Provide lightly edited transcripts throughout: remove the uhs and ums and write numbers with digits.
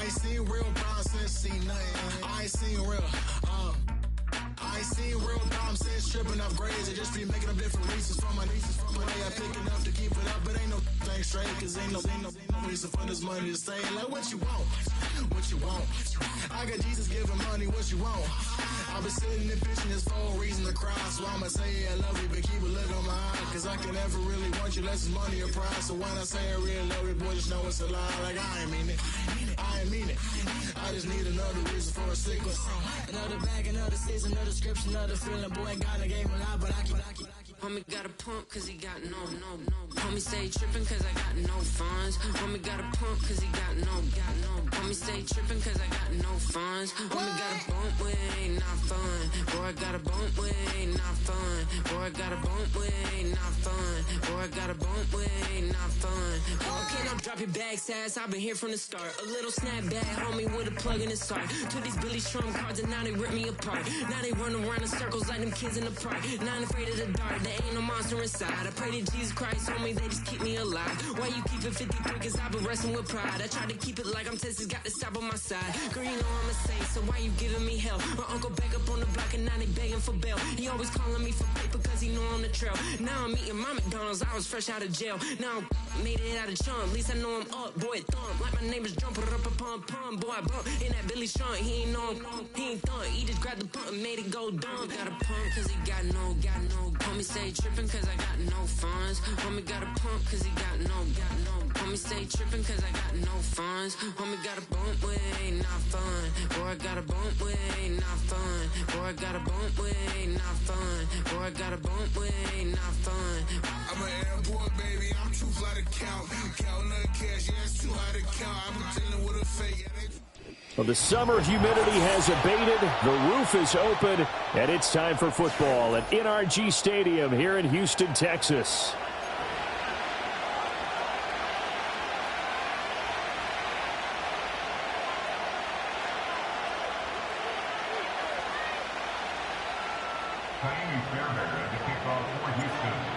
ain't seen real problems since seen nothing. I ain't seen real, I ain't seen real problems since tripping up grades. I just be making up different reasons for my nieces. From my way I pick enough to keep it up, but ain't no thing straight. Cause ain't no reason for this money to stay. Like what you want, what you want. I got Jesus giving money, what you want. I've been sitting and pitching this for a reason to cry. So I'ma say I love you, but keep a look on my eye. Cause I can never really want you unless it's money or pride. So when I say I really love you, boy, just know it's a lie. Like I ain't mean it, I ain't mean it. I just need another reason for a sickness. Another bag, another season, another description, another feeling. Boy, got a game a lot, but I keep. Homie got a pump cause he got no. Homie stay trippin' cause I got no funds. Homie got a pump cause he got no. Homie stay trippin' cause I got no funds. Homie got a bump with it ain't not fun. Boy, I got a bump with it ain't not fun. Boy, I got a bump with it ain't not fun. Boy, I got a bump with it ain't not fun. Okay, now drop your bag, sass. I've been here from the start. A little snapback, homie, with a plug in his heart. Took these Billy Strum cards and now they rip me apart. Now they run around in circles like them kids in the park. Not afraid of the dark. There ain't no monster inside. I pray to Jesus Christ, homie, they just keep me alive. Why you keep it 53? Cause I've been wrestling with pride. I try to keep it like I'm Texas, got the stop on my side. Girl, you know I'm a saint, so why you giving me hell? My uncle back up on the block and now they begging for bail. He always calling me for paper cause he know I'm the trail. Now I'm eating my McDonald's, I was fresh out of jail. Now I made it out of chump, at least I know I'm up, boy, thump. Like my neighbors jumping up a pump, boy, I bump. In that Billy Strong, he ain't know him, he ain't thump. He just grabbed the pump and made it go dumb. Got a pump cause he got no. Homie stay trippin' cause I got no funds. Homie got a pump cause he got no. Homie stay trippin' cause I got no funds. Homie got a bump with it ain't not fun. Boy, I got a bump with it ain't not fun. Boy, I got a bump with it ain't not fun. Boy, I got a bump with it ain't not fun. I'm an airport baby, I'm too fly to count. Counting the cash, yeah, it's too high to count. I'm dealing with a fake. Well, the summer humidity has abated, the roof is open, and it's time for football at NRG Stadium here in Houston, Texas.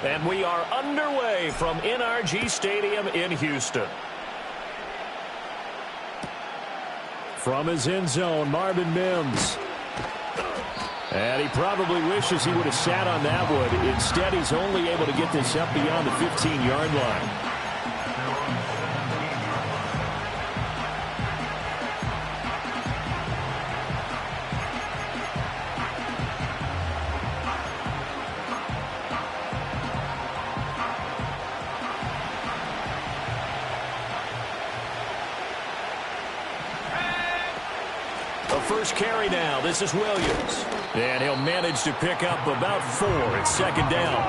And we are underway from NRG Stadium in Houston. From his end zone, Marvin Mims. And he probably wishes he would have sat on that one. Instead, he's only able to get this up beyond the 15-yard line. First carry now. This is Williams. And he'll manage to pick up about 4 at second down.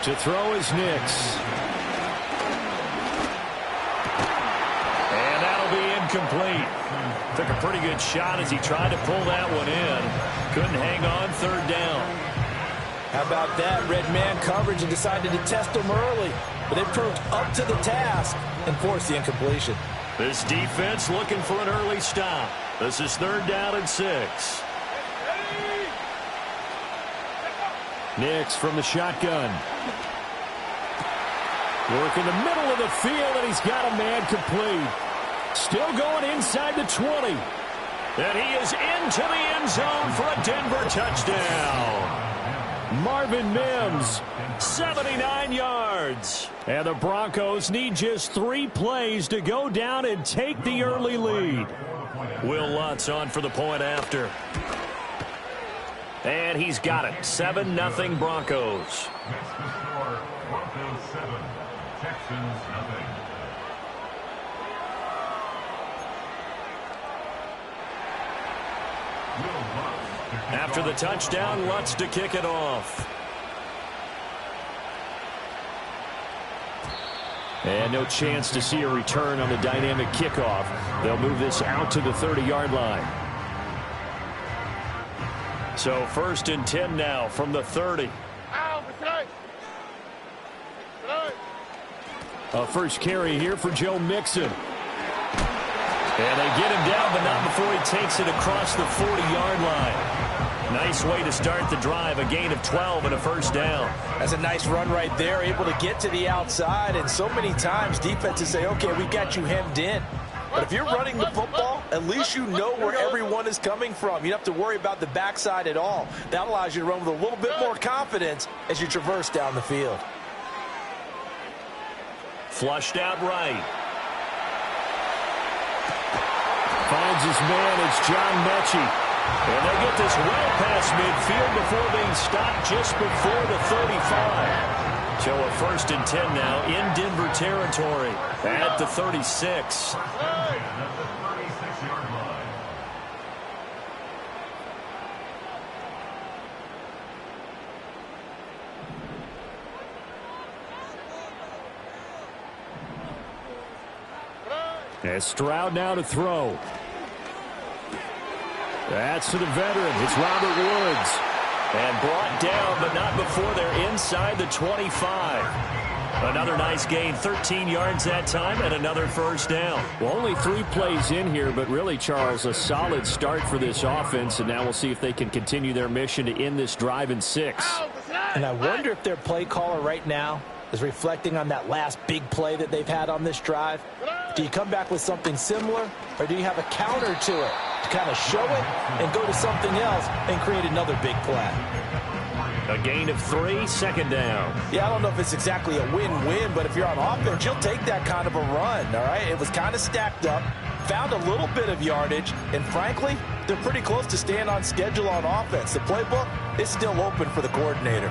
To throw is Nix. And that'll be incomplete. Took a pretty good shot as he tried to pull that one in. Couldn't hang on, third down. How about that? Red man coverage and decided to test him early. But they proved up to the task and forced the incompletion. This defense looking for an early stop. This is third down and 6. Nix from the shotgun. Working the middle of the field, and he's got a man complete. Still going inside the 20. And he is into the end zone for a Denver touchdown. Marvin Mims, 79 yards. And the Broncos need just 3 plays to go down and take the early lead. Will Lutz on for the point after. And he's got it. 7-0 Broncos. Broncos 7, Texans nothing. After the touchdown, Lutz to kick it off. And no chance to see a return on the dynamic kickoff. They'll move this out to the 30-yard line. So 1st and 10 now from the 30. A first carry here for Joe Mixon. And they get him down, but not before he and takes it across the 40-yard line. Nice way to start the drive, a gain of 12 and a first down. That's a nice run right there, able to get to the outside. And so many times defenses say, okay, we got you hemmed in. But if you're running the football, at least you know where everyone is coming from. You don't have to worry about the backside at all. That allows you to run with a little bit more confidence as you traverse down the field. Flushed out right. Finds his man, it's John Mechie. And they get this well past midfield before being stopped just before the 35. So a 1st and 10 now in Denver territory at the 36. As Stroud now to throw. That's to the veteran. It's Robert Woods. And brought down, but not before they're inside the 25. Another nice gain, 13 yards that time, and another first down. Well, only 3 plays in here, but really, Charles, a solid start for this offense, and now we'll see if they can continue their mission to end this drive in 6. And I wonder if their play caller right now is reflecting on that last big play that they've had on this drive. Do you come back with something similar, or do you have a counter to it to kind of show it and go to something else and create another big play? A gain of 3, 2nd down. Yeah, I don't know if it's exactly a win-win, but if you're on offense, you'll take that kind of a run, all right? It was kind of stacked up, found a little bit of yardage, and frankly, they're pretty close to staying on schedule on offense. The playbook is still open for the coordinator.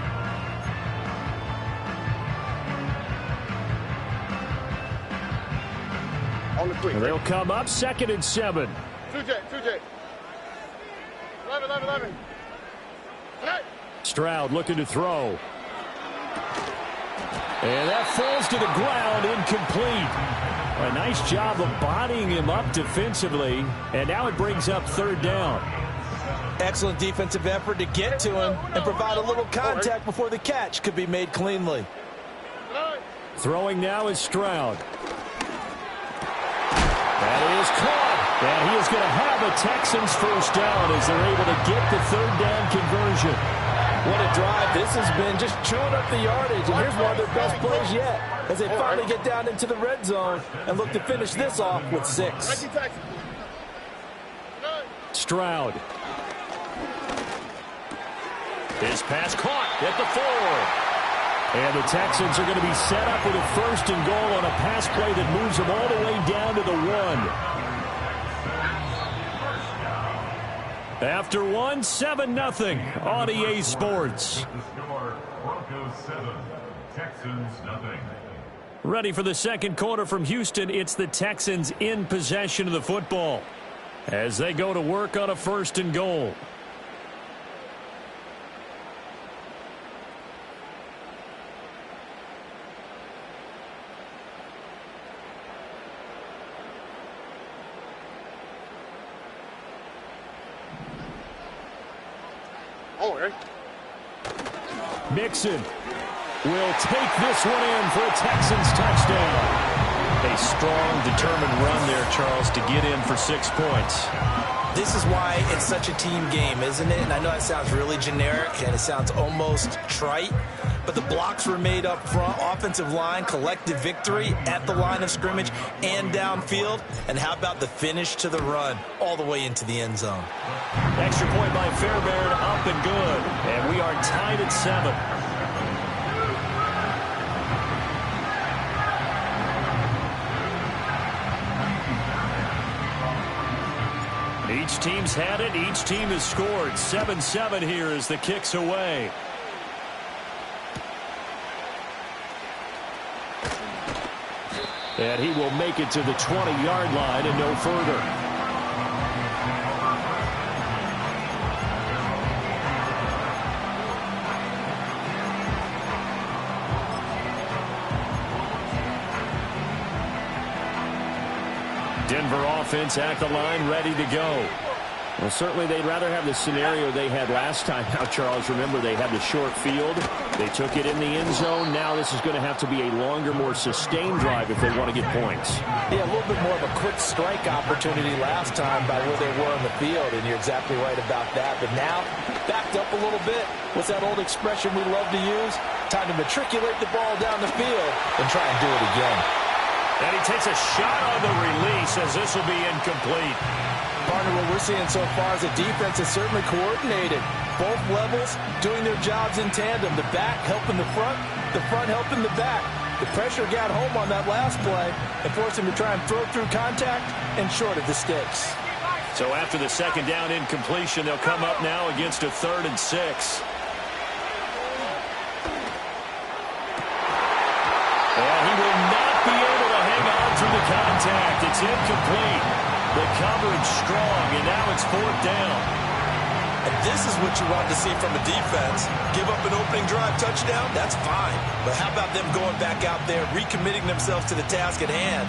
They'll come up 2nd and 7. 2J. 11. Stroud looking to throw. And that falls to the ground, incomplete. A nice job of bodying him up defensively, and now it brings up 3rd down. Excellent defensive effort to get to him and provide a little contact before the catch could be made cleanly. Throwing now is Stroud. That is caught. And he is going to have a Texans first down as they're able to get the 3rd down conversion. What a drive this has been, just chewing up the yardage. And here's one of their best plays yet as they finally get down into the red zone and look to finish this off with 6. Stroud. His pass caught at the 4. And the Texans are going to be set up with a 1st and goal on a pass play that moves them all the way down to the 1. After 1, 7-0 on EA Sports. The score, Broncos 7, Texans nothing. Ready for the second quarter from Houston. It's the Texans in possession of the football as they go to work on a 1st and goal. Mixon will take this one in for a Texans touchdown. A strong, determined run there, Charles, to get in for 6 points. This is why it's such a team game, isn't it? And I know that sounds really generic and it sounds almost trite, but the blocks were made up front. Offensive line, collective victory at the line of scrimmage and downfield. And how about the finish to the run all the way into the end zone? Extra point by Fairbairn, up and good. And we are tied at 7. Each team's had it. Each team has scored. 7-7 here as the kick's away. And he will make it to the 20-yard line and no further. Denver offense at the line, ready to go. Well, certainly they'd rather have the scenario they had last time. Now, Charles, remember, they had the short field. They took it in the end zone. Now this is going to have to be a longer, more sustained drive if they want to get points. Yeah, a little bit more of a quick strike opportunity last time by where they were on the field, and you're exactly right about that. But now, backed up a little bit. What's that old expression we love to use? Time to matriculate the ball down the field and try and do it again. And he takes a shot on the release as this will be incomplete. Partner, what we're seeing so far is the defense is certainly coordinated. Both levels doing their jobs in tandem. The back helping the front helping the back. The pressure got home on that last play and forced him to try and throw through contact and short of the sticks. So after the second down incompletion, they'll come up now against a 3rd and 6. And he will not be able to hang on through the contact. It's incomplete. The coverage strong, and now it's 4th down. And this is what you want to see from a defense. Give up an opening drive touchdown, that's fine. But how about them going back out there, recommitting themselves to the task at hand,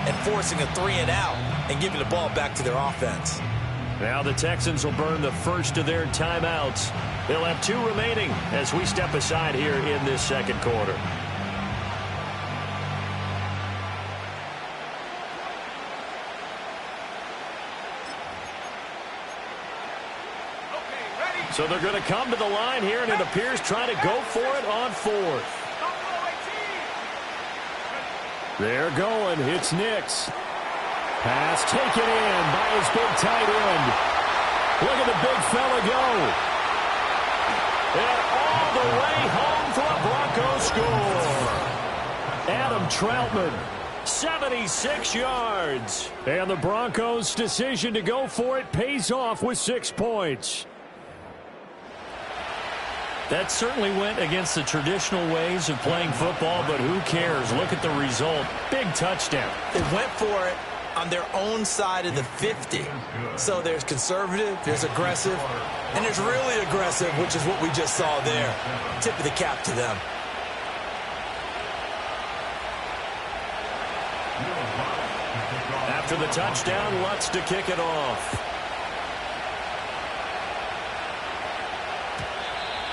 and forcing a 3-and-out and giving the ball back to their offense? Now the Texans will burn the first of their timeouts. They'll have 2 remaining as we step aside here in this second quarter. So they're going to come to the line here, and it appears trying to go for it on 4th. They're going. It's Nix. Pass taken in by his big tight end. Look at the big fella go. And all the way home for a Bronco score. Adam Troutman, 76 yards. And the Broncos' decision to go for it pays off with 6 points. That certainly went against the traditional ways of playing football, but who cares? Look at the result. Big touchdown. They went for it on their own side of the 50. So there's conservative, there's aggressive, and there's really aggressive, which is what we just saw there. Tip of the cap to them. After the touchdown, Lutz to kick it off.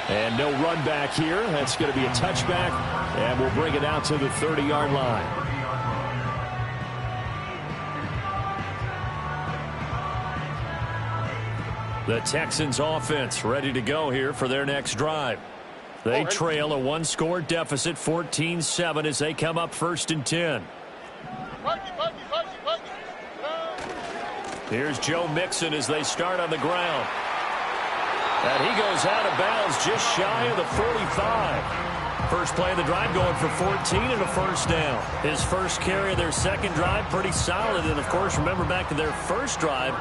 And no run back here. That's going to be a touchback, and we'll bring it out to the 30-yard line. The Texans offense ready to go here for their next drive. They trail a 1-score deficit, 14-7, as they come up 1st and 10. Here's Joe Mixon as they start on the ground. And he goes out of bounds just shy of the 45. First play of the drive going for 14 and a 1st down. His first carry of their second drive, pretty solid. And, of course, remember back to their first drive,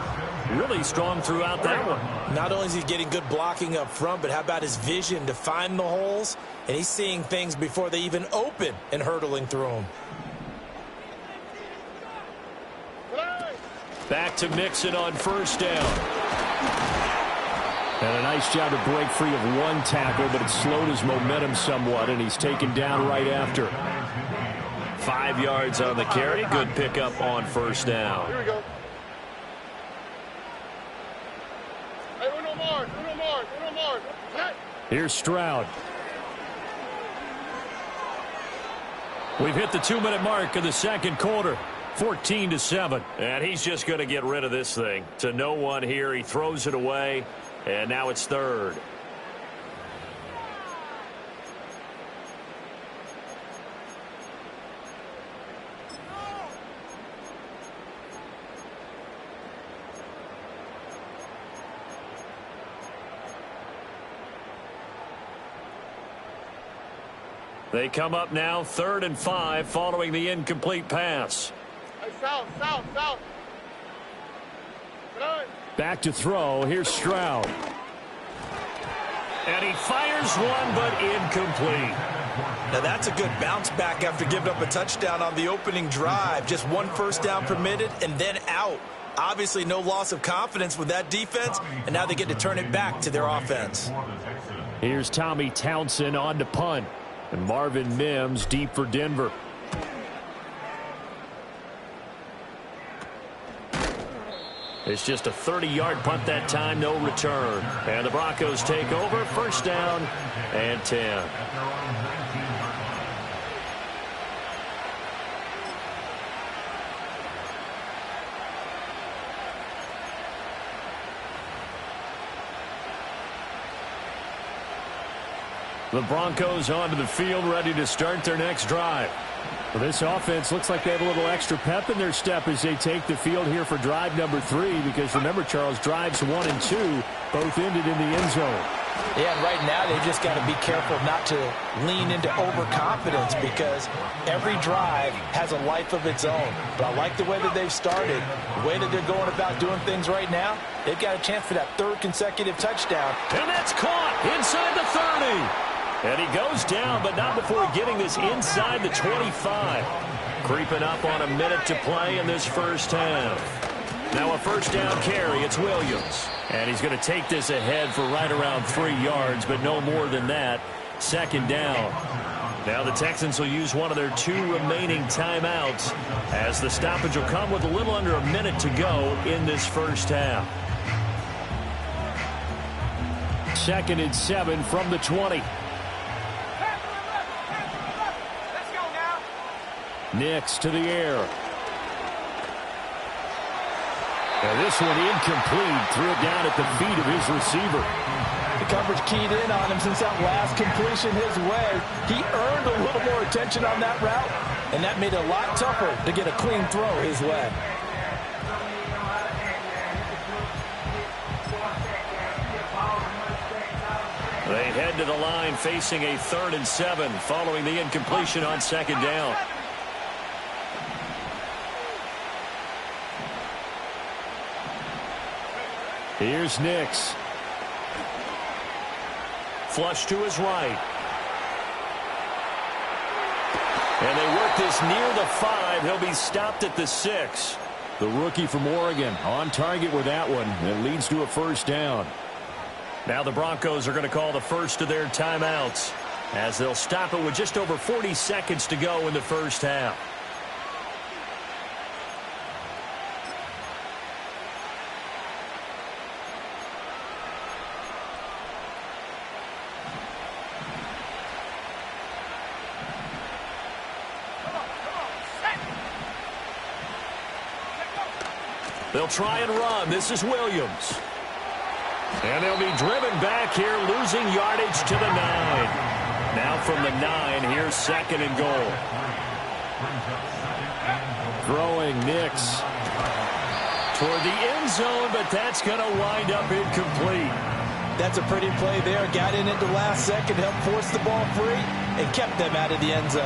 really strong throughout that one. Not only is he getting good blocking up front, but how about his vision to find the holes? And he's seeing things before they even open and hurdling through them. Back to Mixon on 1st down. And a nice job to break free of 1 tackle, but it slowed his momentum somewhat, and he's taken down right after. 5 yards on the carry. Good pickup on 1st down. Here we go. Hey, uno more. Here's Stroud. We've hit the 2-minute mark of the second quarter. 14-7. And he's just going to get rid of this thing. To no one here. He throws it away. And now it's 3rd. They come up now 3rd and 5 following the incomplete pass. Hey, south. Back to throw. Here's Stroud. And he fires one, but incomplete. Now that's a good bounce back after giving up a touchdown on the opening drive. Just 1 first down permitted and then out. Obviously no loss of confidence with that defense, and now they get to turn it back to their offense. Here's Tommy Townsend on to punt. And Marvin Mims deep for Denver. It's just a 30-yard punt that time, no return. And the Broncos take over, first down and 10. The Broncos onto the field, ready to start their next drive. Well, this offense looks like they have a little extra pep in their step as they take the field here for drive number 3, because remember, Charles, drives 1 and 2 both ended in the end zone. Yeah, and right now they've just got to be careful not to lean into overconfidence, because every drive has a life of its own. But I like the way that they've started, the way that they're going about doing things right now. They've got a chance for that 3rd consecutive touchdown. And that's caught inside the 30. And he goes down, but not before getting this inside the 25. Creeping up on a minute to play in this first half. Now a first down carry, it's Williams. And he's going to take this ahead for right around 3 yards, but no more than that. Second down. Now the Texans will use one of their 2 remaining timeouts, as the stoppage will come with a little under a minute to go in this first half. 2nd and 7 from the 20. Nix to the air. And this one incomplete. Threw it down at the feet of his receiver. The coverage keyed in on him since that last completion his way. He earned a little more attention on that route, and that made it a lot tougher to get a clean throw his way. They head to the line facing a 3rd and 7 following the incompletion on 2nd down. Here's Nix. Flush to his right. And they work this near the 5. He'll be stopped at the 6. The rookie from Oregon on target with that one. It leads to a first down. Now the Broncos are going to call the first of their timeouts, as they'll stop it with just over 40 seconds to go in the first half. They'll try and run. This is Williams. And they'll be driven back here, losing yardage to the 9. Now from the 9, here's 2nd and goal. Throwing Nix Toward the end zone, but that's going to wind up incomplete. That's a pretty play there. Got in at the last second, helped force the ball free, and kept them out of the end zone.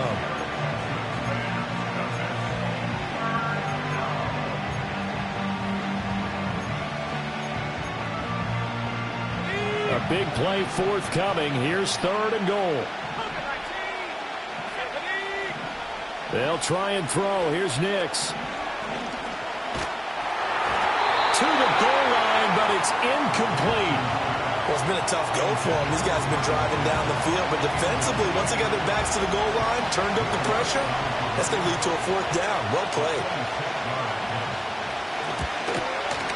A big play forthcoming. Here's 3rd and goal. They'll try and throw. Here's Nix. To the goal line, but it's incomplete. Well, it's been a tough go for them. These guys have been driving down the field, but defensively, once they got their backs to the goal line, turned up the pressure, that's going to lead to a 4th down. Well played.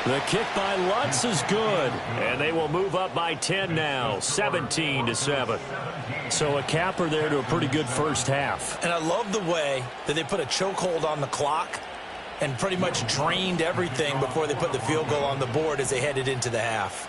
The kick by Lutz is good, and they will move up by 10 now, 17-7. So a capper there to a pretty good first half. And I love the way that they put a chokehold on the clock and pretty much drained everything before they put the field goal on the board as they headed into the half.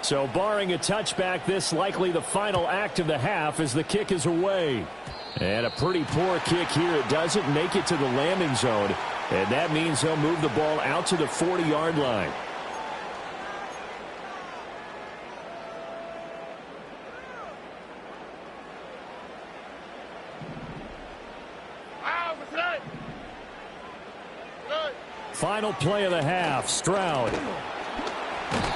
So barring a touchback, this likely the final act of the half as the kick is away. And a pretty poor kick here. It doesn't make it to the landing zone. And that means he'll move the ball out to the 40-yard line. Final play of the half, Stroud.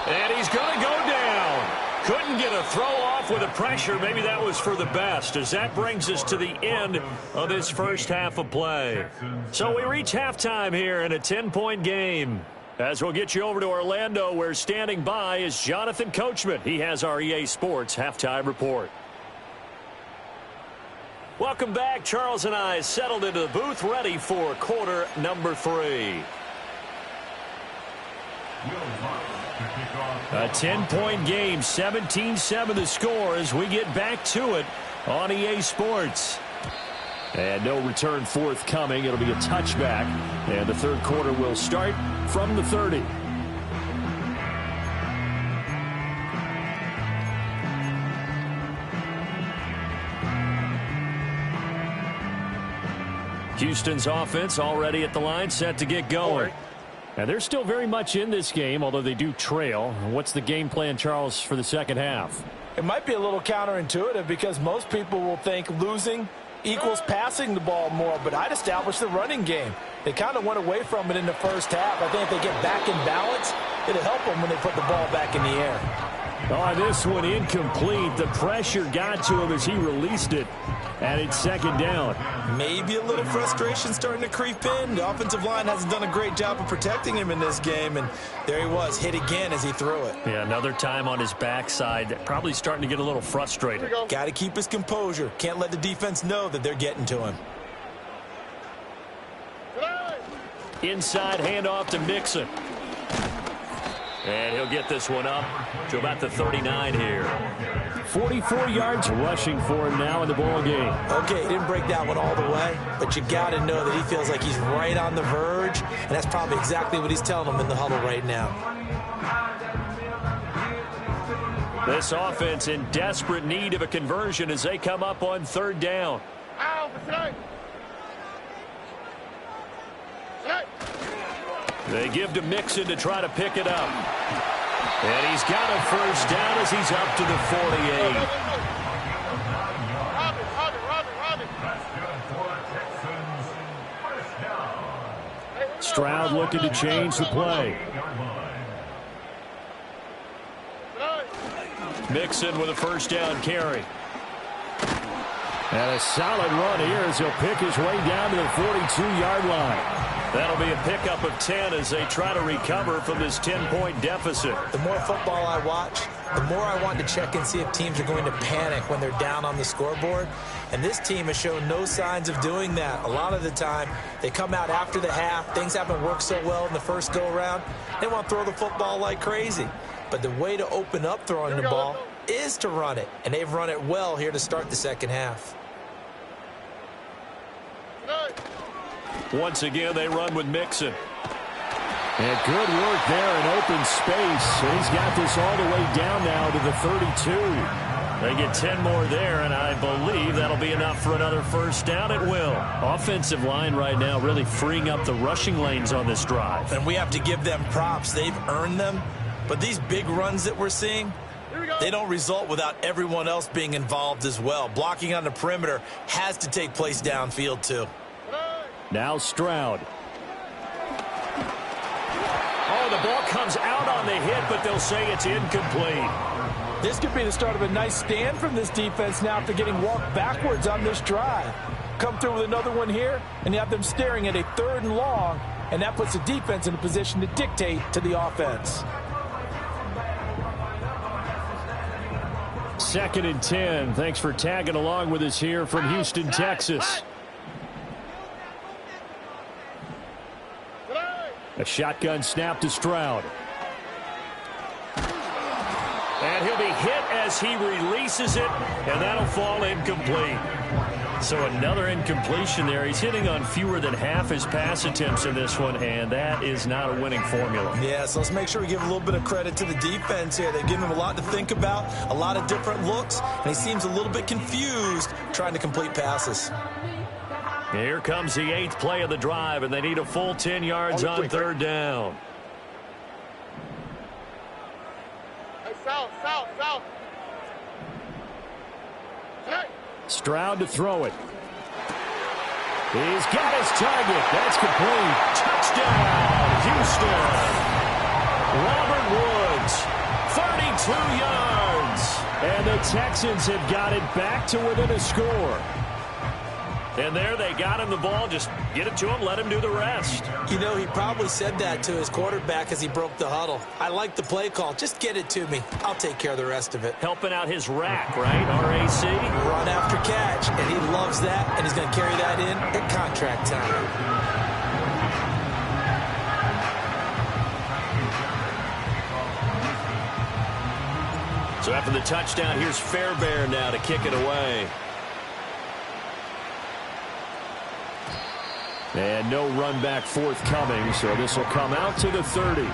And he's going to go down. Couldn't get a throw off with the pressure. Maybe that was for the best, as that brings us to the end of this first half of play. So we reach halftime here in a 10-point game. As we'll get you over to Orlando, where standing by is Jonathan Coachman. He has our EA Sports Halftime Report. Welcome back. Charles and I settled into the booth, ready for quarter number 3. A 10-point game, 17-7 the score as we get back to it on EA Sports. And no return forthcoming. It'll be a touchback. And the third quarter will start from the 30. Houston's offense already at the line, set to get going. And they're still very much in this game, although they do trail. What's the game plan, Charles, for the second half? It might be a little counterintuitive because most people will think losing equals passing the ball more, but I'd establish the running game. They kind of went away from it in the first half. I think if they get back in balance, it'll help them when they put the ball back in the air. Oh, this one incomplete. The pressure got to him as he released it, and it's second down. Maybe a little frustration starting to creep in. The offensive line hasn't done a great job of protecting him in this game, and there he was, hit again as he threw it. Yeah, another time on his backside, probably starting to get a little frustrated. Got to keep his composure. Can't let the defense know that they're getting to him. Inside handoff to Mixon. And he'll get this one up to about the 39 here. 44 yards rushing for him now in the ball game. Okay, he didn't break that one all the way, but you got to know that he feels like he's right on the verge, and that's probably exactly what he's telling them in the huddle right now. This offense in desperate need of a conversion as they come up on third down. They give to Mixon to try to pick it up. And he's got a first down as he's up to the 48. Stroud looking to change the play. Mixon with a first down carry. And a solid run here as he'll pick his way down to the 42-yard line. That'll be a pickup of 10 as they try to recover from this 10-point deficit. The more football I watch, the more I want to check and see if teams are going to panic when they're down on the scoreboard. And this team has shown no signs of doing that. A lot of the time, they come out after the half. Things haven't worked so well in the first go-around. They want to throw the football like crazy. But the way to open up throwing the ball is to run it. And they've run it well here to start the second half. Once again, they run with Mixon. And good work there in open space. And he's got this all the way down now to the 32. They get 10 more there, and I believe that'll be enough for another first down. It will. Offensive line right now really freeing up the rushing lanes on this drive. And we have to give them props. They've earned them. But these big runs that we're seeing, they don't result without everyone else being involved as well. Blocking on the perimeter has to take place downfield, too. Now Stroud. Oh, the ball comes out on the hit, but they'll say it's incomplete. This could be the start of a nice stand from this defense now after getting walked backwards on this drive. Come through with another one here, and you have them staring at a 3rd and long, and that puts the defense in a position to dictate to the offense. 2nd and 10. Thanks for tagging along with us here from Houston, Texas. A shotgun snap to Stroud. And he'll be hit as he releases it, and that'll fall incomplete. So another incompletion there. He's hitting on fewer than half his pass attempts in this one, and that is not a winning formula. Yeah, so let's make sure we give a little bit of credit to the defense here. They've given him a lot to think about, a lot of different looks, and he seems a little bit confused trying to complete passes. Here comes the 8th play of the drive, and they need a full 10 yards on 3rd down. Hey, south. Stroud to throw it. He's got his target. That's complete. Touchdown, Houston. Robert Woods, 32 yards. And the Texans have got it back to within a score. And there they got him the ball. Just get it to him, let him do the rest. You know, he probably said that to his quarterback as he broke the huddle. I like the play call. Just get it to me. I'll take care of the rest of it. Helping out his rack, right? RAC. Run after catch, and he loves that, and he's going to carry that in at contract time. So after the touchdown, here's Fairbairn now to kick it away. And no run back forthcoming, so this will come out to the 30.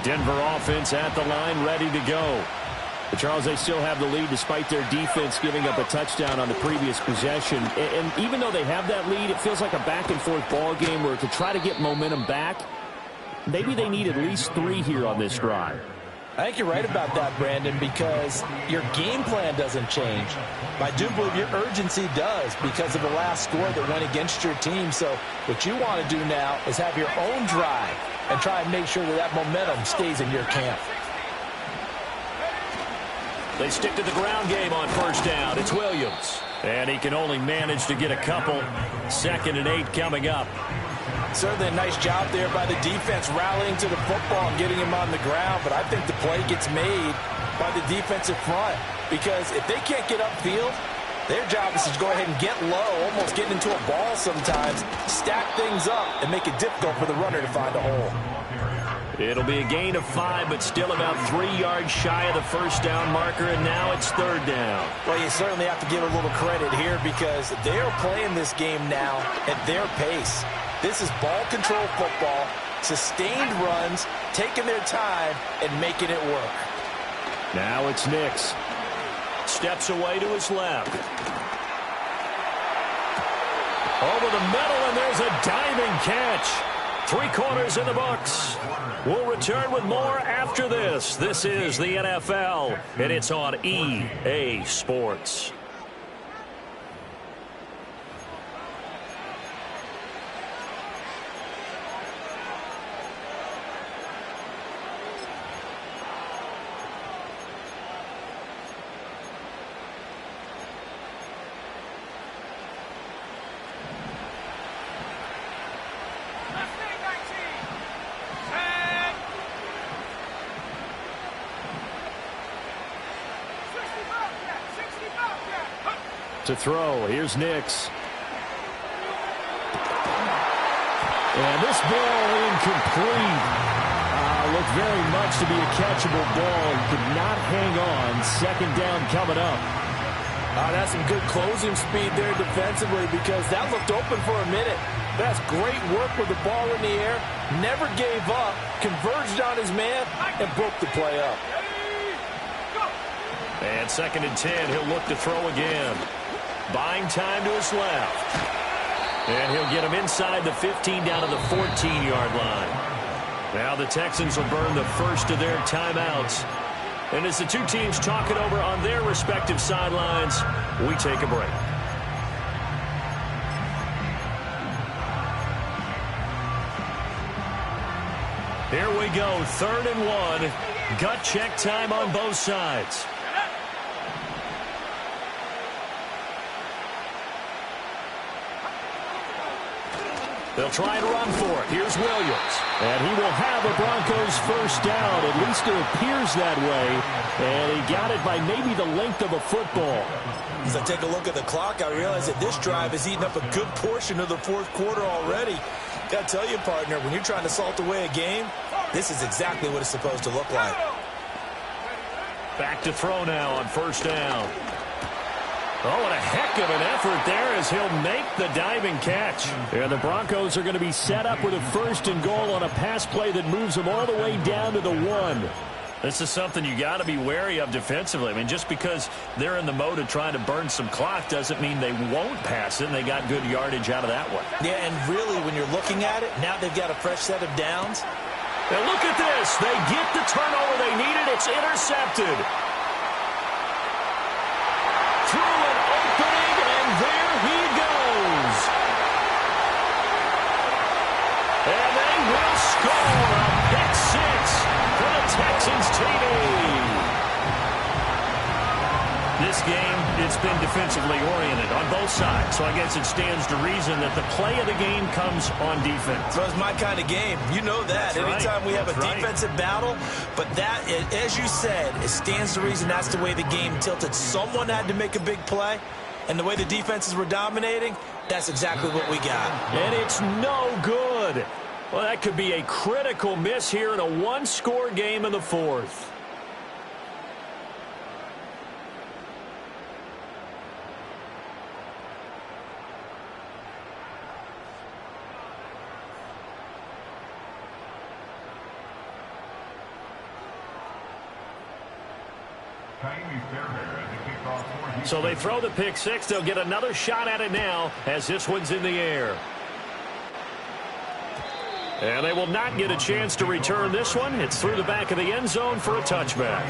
Denver offense at the line, ready to go. But Charles, they still have the lead despite their defense giving up a touchdown on the previous possession. And even though they have that lead, it feels like a back-and-forth ball game where to try to get momentum back, maybe they need at least 3 here on this drive. I think you're right about that, Brandon, because your game plan doesn't change. I do believe your urgency does because of the last score that went against your team. So what you want to do now is have your own drive and try and make sure that that momentum stays in your camp. They stick to the ground game on first down. It's Williams. And he can only manage to get a couple. 2nd and 8 coming up. Certainly a nice job there by the defense rallying to the football and getting him on the ground. But I think the play gets made by the defensive front. Because if they can't get upfield, their job is to go ahead and get low, almost getting into a ball sometimes, stack things up, and make it difficult for the runner to find a hole. It'll be a gain of 5, but still about 3 yards shy of the first down marker, and now it's 3rd down. Well, you certainly have to give a little credit here because they're playing this game now at their pace. This is ball control football, sustained runs, taking their time, and making it work. Now it's Nix. Steps away to his left. Over the middle, and there's a diving catch. 3 quarters in the books. We'll return with more after this. This is the NFL, and it's on EA Sports. To throw, here's Nix. And this ball incomplete. Looked very much to be a catchable ball. Could not hang on. 2nd down coming up. That's some good closing speed there defensively because that looked open for a minute. That's great work with the ball in the air. Never gave up. Converged on his man and broke the play up. And 2nd and 10. He'll look to throw again. Buying time to his left. And he'll get him inside the 15 down to the 14-yard line. Now the Texans will burn the first of their timeouts. And as the 2 teams talk it over on their respective sidelines, we take a break. Here we go, 3rd and 1. Gut check time on both sides. They'll try and run for it. Here's Williams. And he will have a Broncos first down. At least it appears that way. And he got it by maybe the length of a football. As I take a look at the clock, I realize that this drive has eaten up a good portion of the 4th quarter already. Got to tell you, partner, when you're trying to salt away a game, this is exactly what it's supposed to look like. Back to throw now on first down. Oh, what a heck of an effort there as he'll make the diving catch. And the Broncos are going to be set up with a 1st and goal on a pass play that moves them all the way down to the 1. This is something you got to be wary of defensively. I mean, just because they're in the mode of trying to burn some clock doesn't mean they won't pass it, and they got good yardage out of that one. Yeah, and really, when you're looking at it, now they've got a fresh set of downs. And look at this. They get the turnover they needed. It's intercepted. Through an opening, and there been defensively oriented on both sides, so I guess it stands to reason that the play of the game comes on defense. Well, it's my kind of game. You know that. That's right. Anytime we have a That's defensive battle, but that, as you said, it stands to reason that's the way the game tilted. Someone had to make a big play, and the way the defenses were dominating, that's exactly what we got. And it's no good. Well, that could be a critical miss here in a one-score game in the fourth. So they throw the pick six. They'll get another shot at it now as this one's in the air. And they will not get a chance to return this one. It's through the back of the end zone for a touchback.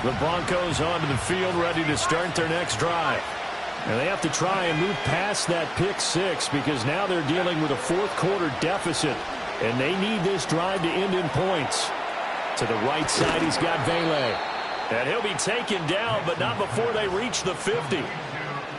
The Broncos onto the field, ready to start their next drive. And they have to try and move past that pick six because now they're dealing with a fourth-quarter deficit, and they need this drive to end in points. To the right side, he's got Vele. And he'll be taken down, but not before they reach the 50.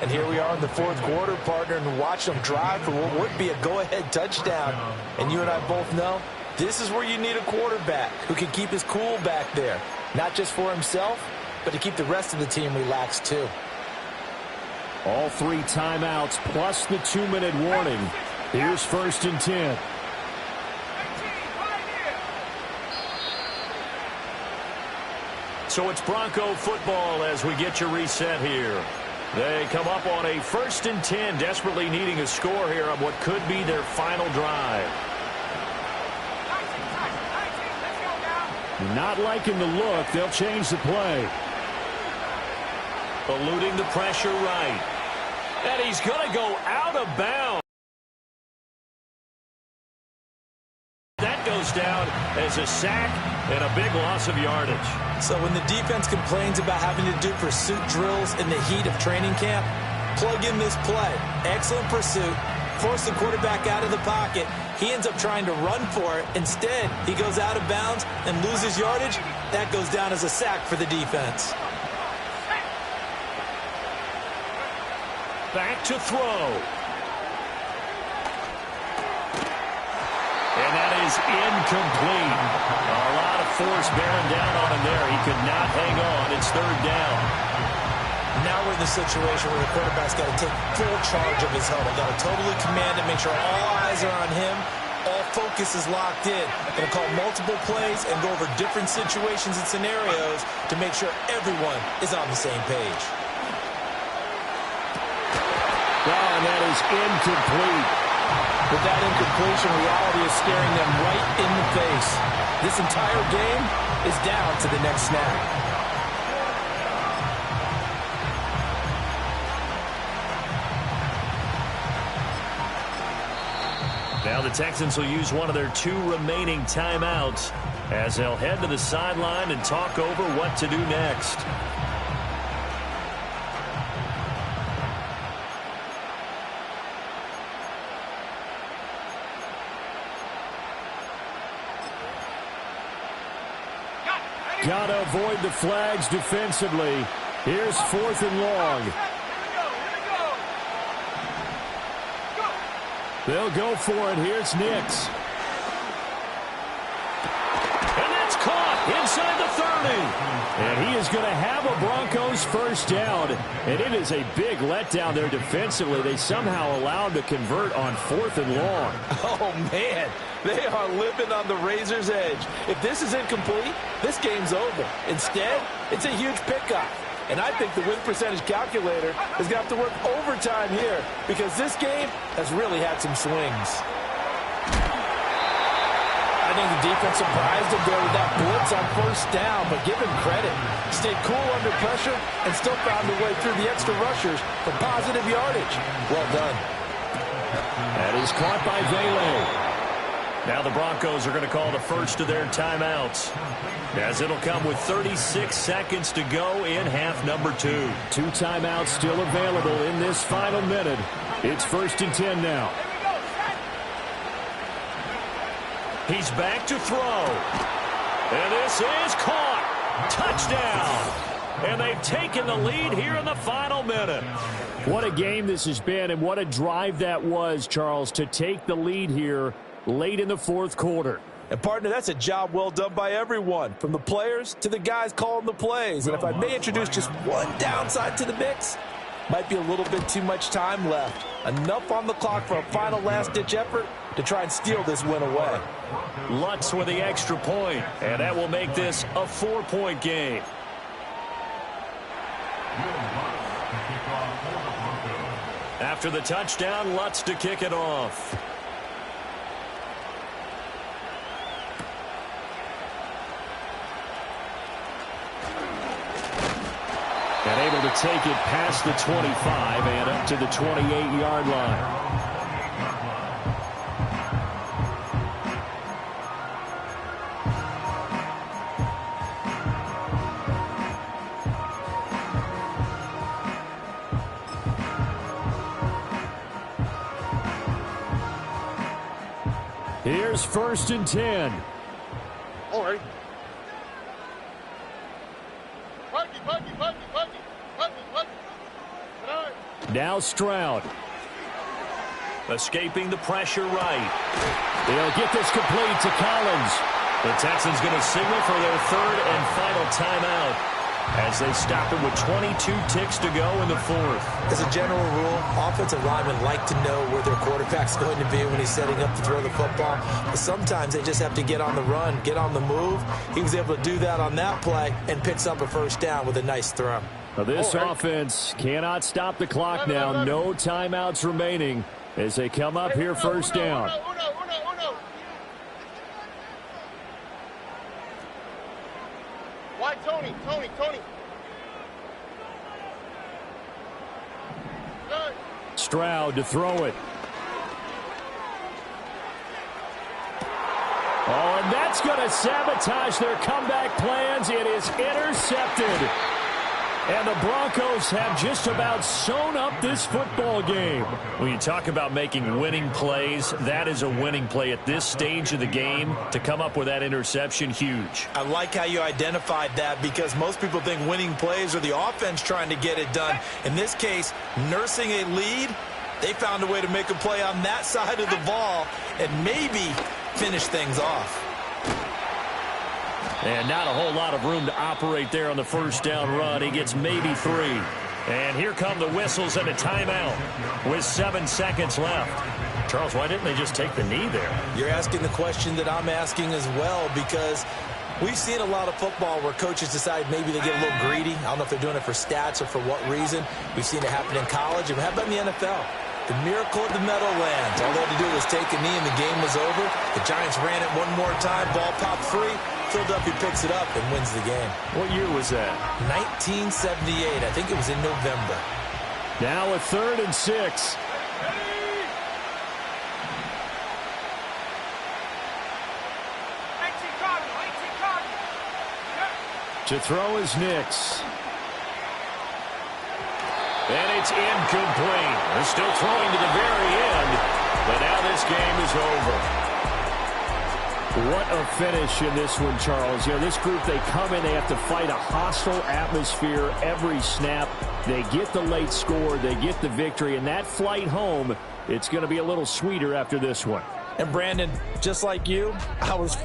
And here we are in the fourth quarter, partner, and watch them drive for what would be a go-ahead touchdown. And you and I both know this is where you need a quarterback who can keep his cool back there. Not just for himself, but to keep the rest of the team relaxed too. All three timeouts plus the 2-minute warning. Here's 1st and 10. So it's Bronco football as we get you reset here. They come up on a 1st and 10, desperately needing a score here on what could be their final drive. Not liking the look. They'll change the play. Eluding the pressure right. And he's going to go out of bounds. That goes down as a sack and a big loss of yardage. So when the defense complains about having to do pursuit drills in the heat of training camp, plug in this play. Excellent pursuit. Force the quarterback out of the pocket. He ends up trying to run for it. Instead, he goes out of bounds and loses yardage. That goes down as a sack for the defense. Back to throw. And that is incomplete. A lot of force bearing down on him there. He could not hang on. It's 3rd down. Now we're in the situation where the quarterback's got to take full charge of his helmet. Got to totally command it, make sure all eyes are on him. All focus is locked in. Going to call multiple plays and go over different situations and scenarios to make sure everyone is on the same page. And that is incomplete. With that incompletion, reality is staring them right in the face. This entire game is down to the next snap. Now the Texans will use one of their 2 remaining timeouts as they'll head to the sideline and talk over what to do next. Got to avoid the flags defensively. Here's 4th and long. They'll go for it. Here's Nix. And that's caught inside the 30. And he is going to have a Broncos first down. And it is a big letdown there defensively. They somehow allowed to convert on 4th and long. Oh, man. They are living on the razor's edge. If this is incomplete, this game's over. Instead, it's a huge pickup. And I think the win percentage calculator is going to have to work overtime here because this game has really had some swings. I think the defense surprised him there with that blitz on 1st down, but give him credit. Stayed cool under pressure and still found a way through the extra rushers for positive yardage. Well done. That is caught by Vele. Now the Broncos are going to call the first of their timeouts, as it'll come with 36 seconds to go in half number 2. 2 timeouts still available in this final minute. It's 1st and 10 now. He's back to throw. And this is caught. Touchdown. And they've taken the lead here in the final minute. What a game this has been, and what a drive that was, Charles, to take the lead here late in the 4th quarter. And, partner, that's a job well done by everyone, from the players to the guys calling the plays. And if I may introduce just one downside to the mix, might be a little bit too much time left. Enough on the clock for a final last-ditch effort to try and steal this win away. Lutz with the extra point, and that will make this a 4-point game. After the touchdown, Lutz to kick it off. And able to take it past the 25 and up to the 28-yard line. Here's 1st and 10. All right. Now Stroud. Escaping the pressure right. They'll get this complete to Collins. The Texans going to signal for their 3rd and final timeout as they stop it with 22 ticks to go in the 4th. As a general rule, offensive linemen like to know where their quarterback's going to be when he's setting up to throw the football. But sometimes they just have to get on the run, get on the move. He was able to do that on that play and picks up a 1st down with a nice throw. Now this offense cannot stop the clock now. No timeouts remaining as they come up here 1st down. Why Tony? Stroud to throw it. Oh, and that's going to sabotage their comeback plans. It is intercepted. And the Broncos have just about sewn up this football game. When you talk about making winning plays, that is a winning play at this stage of the game. To come up with that interception, huge. I like how you identified that, because most people think winning plays are the offense trying to get it done. In this case, nursing a lead, they found a way to make a play on that side of the ball and maybe finish things off. And not a whole lot of room to operate there on the 1st down run. He gets maybe 3. And here come the whistles and a timeout with 7 seconds left. Charles, why didn't they just take the knee there? You're asking the question that I'm asking as well, because we've seen a lot of football where coaches decide maybe they get a little greedy. I don't know if they're doing it for stats or for what reason. We've seen it happen in college, and how about in the NFL? The miracle of the Meadowlands. All they had to do was take a knee and the game was over. The Giants ran it one more time. Ball popped free. Philadelphia picks it up and wins the game. What year was that? 1978. I think it was in November. Now a 3rd and 6. To throw is Nix. And it's incomplete. They're still throwing to the very end, but now this game is over. What a finish in this one, Charles. You know, this group, they come in, they have to fight a hostile atmosphere every snap. They get the late score, they get the victory, and that flight home, it's going to be a little sweeter after this one. And Brandon, just like you, I was